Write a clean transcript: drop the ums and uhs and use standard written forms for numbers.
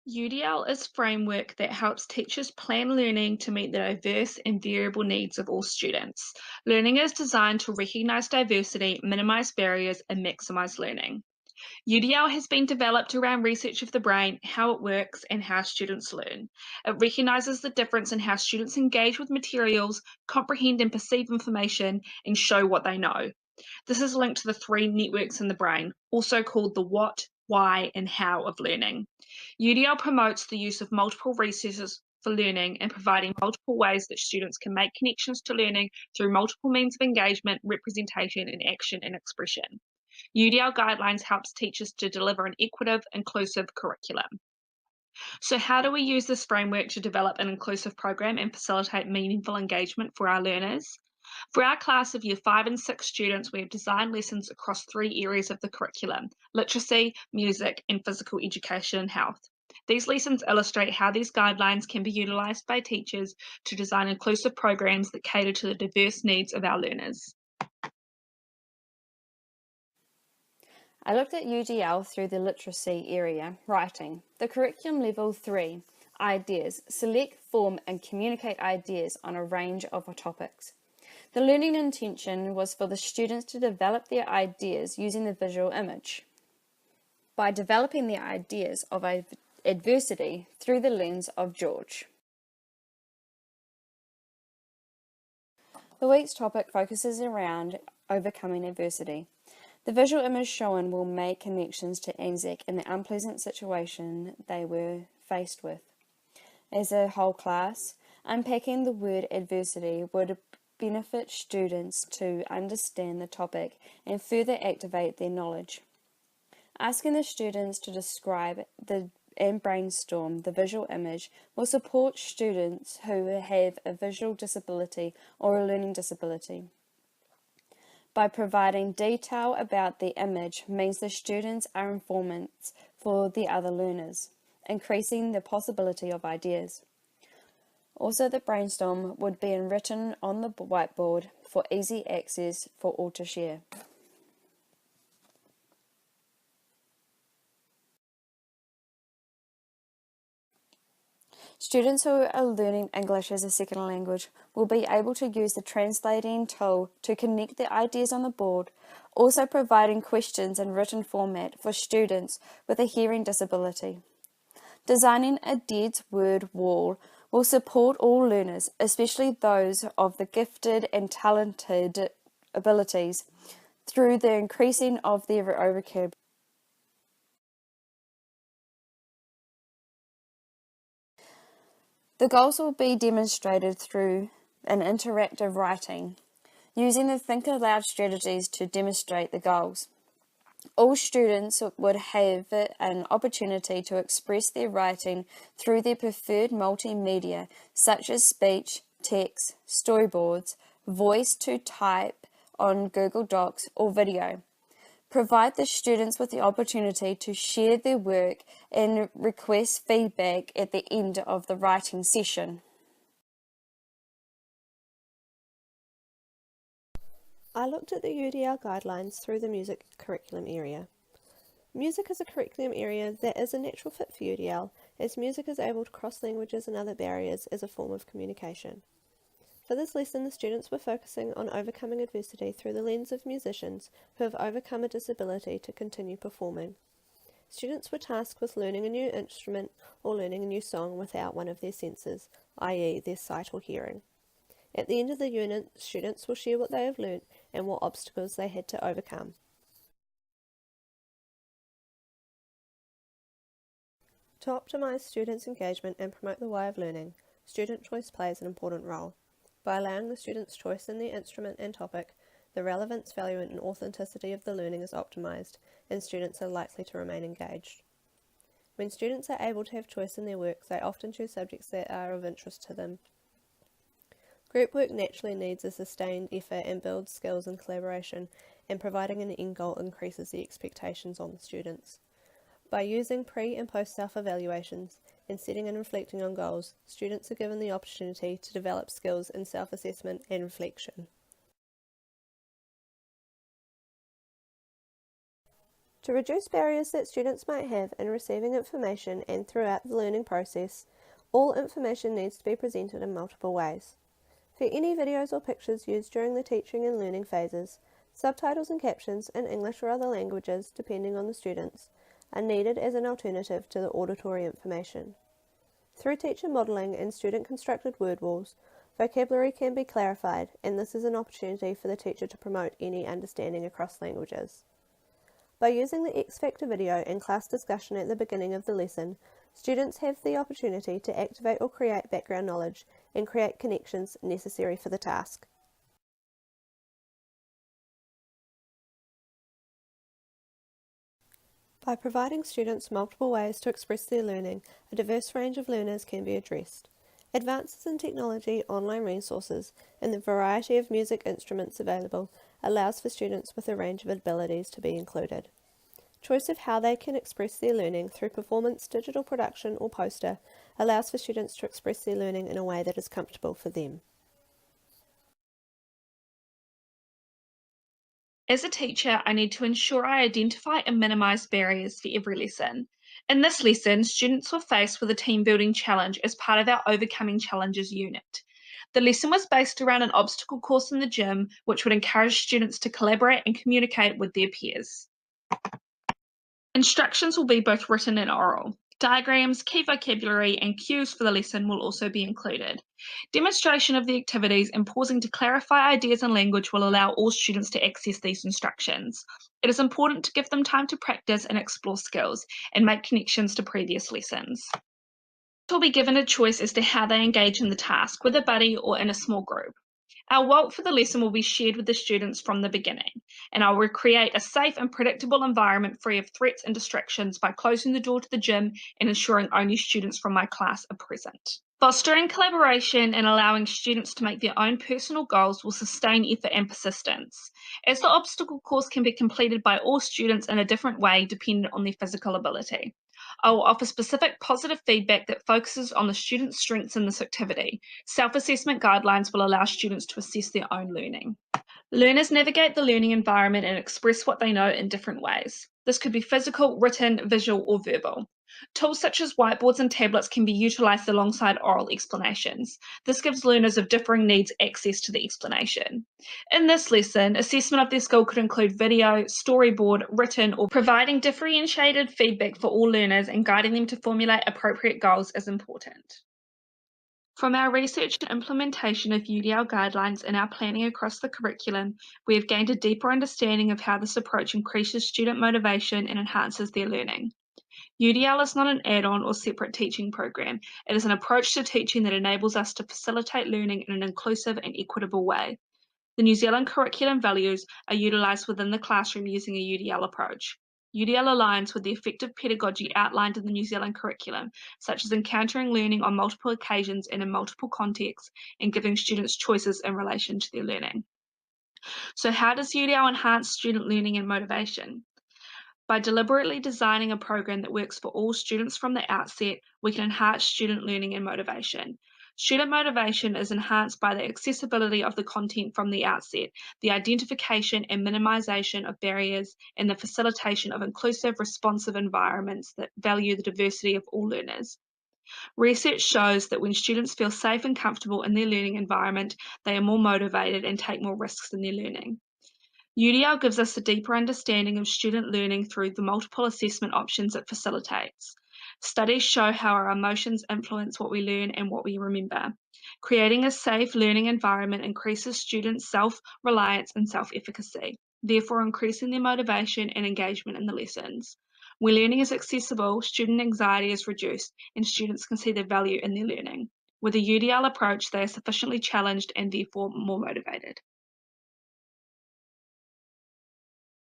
UDL is a framework that helps teachers plan learning to meet the diverse and variable needs of all students. Learning is designed to recognise diversity, minimise barriers, and maximise learning. UDL has been developed around research of the brain, how it works, and how students learn. It recognises the difference in how students engage with materials, comprehend and perceive information, and show what they know. This is linked to the three networks in the brain, also called the what, why, and how of learning. UDL promotes the use of multiple resources for learning and providing multiple ways that students can make connections to learning through multiple means of engagement, representation, and action and expression. UDL guidelines helps teachers to deliver an equitable, inclusive curriculum. So how do we use this framework to develop an inclusive program and facilitate meaningful engagement for our learners? For our class of Year 5 and 6 students, we have designed lessons across three areas of the curriculum: literacy, music, and physical education and health. These lessons illustrate how these guidelines can be utilised by teachers to design inclusive programs that cater to the diverse needs of our learners. I looked at UDL through the literacy area, writing. The curriculum level 3, ideas, select, form and communicate ideas on a range of topics. The learning intention was for the students to develop their ideas using the visual image. By developing the ideas of adversity through the lens of George. The week's topic focuses around overcoming adversity. The visual image shown will make connections to Anzac and the unpleasant situation they were faced with. As a whole class, unpacking the word adversity would benefit students to understand the topic and further activate their knowledge. Asking the students to describe and brainstorm the visual image will support students who have a visual disability or a learning disability. By providing detail about the image means the students are informants for the other learners, increasing the possibility of ideas. Also, the brainstorm would be written on the whiteboard for easy access for all to share. Students who are learning English as a second language will be able to use the translating tool to connect the ideas on the board, also providing questions in written format for students with a hearing disability. Designing a dead word wall will support all learners, especially those of the gifted and talented abilities, through the increasing of their vocabulary. The goals will be demonstrated through an interactive writing, using the Think Aloud strategies to demonstrate the goals. All students would have an opportunity to express their writing through their preferred multimedia, such as speech, text, storyboards, voice to type on Google Docs, or video. Provide the students with the opportunity to share their work and request feedback at the end of the writing session. I looked at the UDL guidelines through the music curriculum area. Music is a curriculum area that is a natural fit for UDL, as music is able to cross languages and other barriers as a form of communication. For this lesson, the students were focusing on overcoming adversity through the lens of musicians who have overcome a disability to continue performing. Students were tasked with learning a new instrument or learning a new song without one of their senses, i.e. their sight or hearing. At the end of the unit, students will share what they have learnt and what obstacles they had to overcome. To optimise students' engagement and promote the why of learning, student choice plays an important role. By allowing the students' choice in their instrument and topic, the relevance, value and authenticity of the learning is optimised, and students are likely to remain engaged. When students are able to have choice in their work, they often choose subjects that are of interest to them. Group work naturally needs a sustained effort and builds skills and collaboration, and providing an end goal increases the expectations on the students. By using pre- and post self-evaluations and setting and reflecting on goals, students are given the opportunity to develop skills in self-assessment and reflection. To reduce barriers that students might have in receiving information and throughout the learning process, all information needs to be presented in multiple ways. For any videos or pictures used during the teaching and learning phases, subtitles and captions in English or other languages, depending on the students, are needed as an alternative to the auditory information. Through teacher modelling and student-constructed word walls, vocabulary can be clarified, and this is an opportunity for the teacher to promote any understanding across languages. By using the X Factor video and class discussion at the beginning of the lesson, students have the opportunity to activate or create background knowledge and create connections necessary for the task. By providing students multiple ways to express their learning, a diverse range of learners can be addressed. Advances in technology, online resources, and the variety of music instruments available allows for students with a range of abilities to be included. Choice of how they can express their learning through performance, digital production, or poster allows for students to express their learning in a way that is comfortable for them. As a teacher, I need to ensure I identify and minimise barriers for every lesson. In this lesson, students were faced with a team building challenge as part of our Overcoming Challenges unit. The lesson was based around an obstacle course in the gym, which would encourage students to collaborate and communicate with their peers. Instructions will be both written and oral. Diagrams, key vocabulary, and cues for the lesson will also be included. Demonstration of the activities and pausing to clarify ideas and language will allow all students to access these instructions. It is important to give them time to practice and explore skills and make connections to previous lessons. Will be given a choice as to how they engage in the task, with a buddy or in a small group. Our WALT for the lesson will be shared with the students from the beginning, and I will create a safe and predictable environment free of threats and distractions by closing the door to the gym and ensuring only students from my class are present. Fostering collaboration and allowing students to make their own personal goals will sustain effort and persistence, as the obstacle course can be completed by all students in a different way dependent on their physical ability. I will offer specific positive feedback that focuses on the student's strengths in this activity. Self-assessment guidelines will allow students to assess their own learning. Learners navigate the learning environment and express what they know in different ways. This could be physical, written, visual, or verbal. Tools such as whiteboards and tablets can be utilised alongside oral explanations. This gives learners of differing needs access to the explanation. In this lesson, assessment of their skill could include video, storyboard, written, or providing differentiated feedback for all learners and guiding them to formulate appropriate goals is important. From our research and implementation of UDL guidelines and our planning across the curriculum, we have gained a deeper understanding of how this approach increases student motivation and enhances their learning. UDL is not an add-on or separate teaching program. It is an approach to teaching that enables us to facilitate learning in an inclusive and equitable way. The New Zealand curriculum values are utilised within the classroom using a UDL approach. UDL aligns with the effective pedagogy outlined in the New Zealand curriculum, such as encountering learning on multiple occasions and in multiple contexts, and giving students choices in relation to their learning. So how does UDL enhance student learning and motivation? By deliberately designing a program that works for all students from the outset, we can enhance student learning and motivation. Student motivation is enhanced by the accessibility of the content from the outset, the identification and minimization of barriers, and the facilitation of inclusive, responsive environments that value the diversity of all learners. Research shows that when students feel safe and comfortable in their learning environment, they are more motivated and take more risks in their learning. UDL gives us a deeper understanding of student learning through the multiple assessment options it facilitates. Studies show how our emotions influence what we learn and what we remember. Creating a safe learning environment increases students' self-reliance and self-efficacy, therefore increasing their motivation and engagement in the lessons. When learning is accessible, student anxiety is reduced and students can see the value in their learning. With a UDL approach, they are sufficiently challenged and therefore more motivated.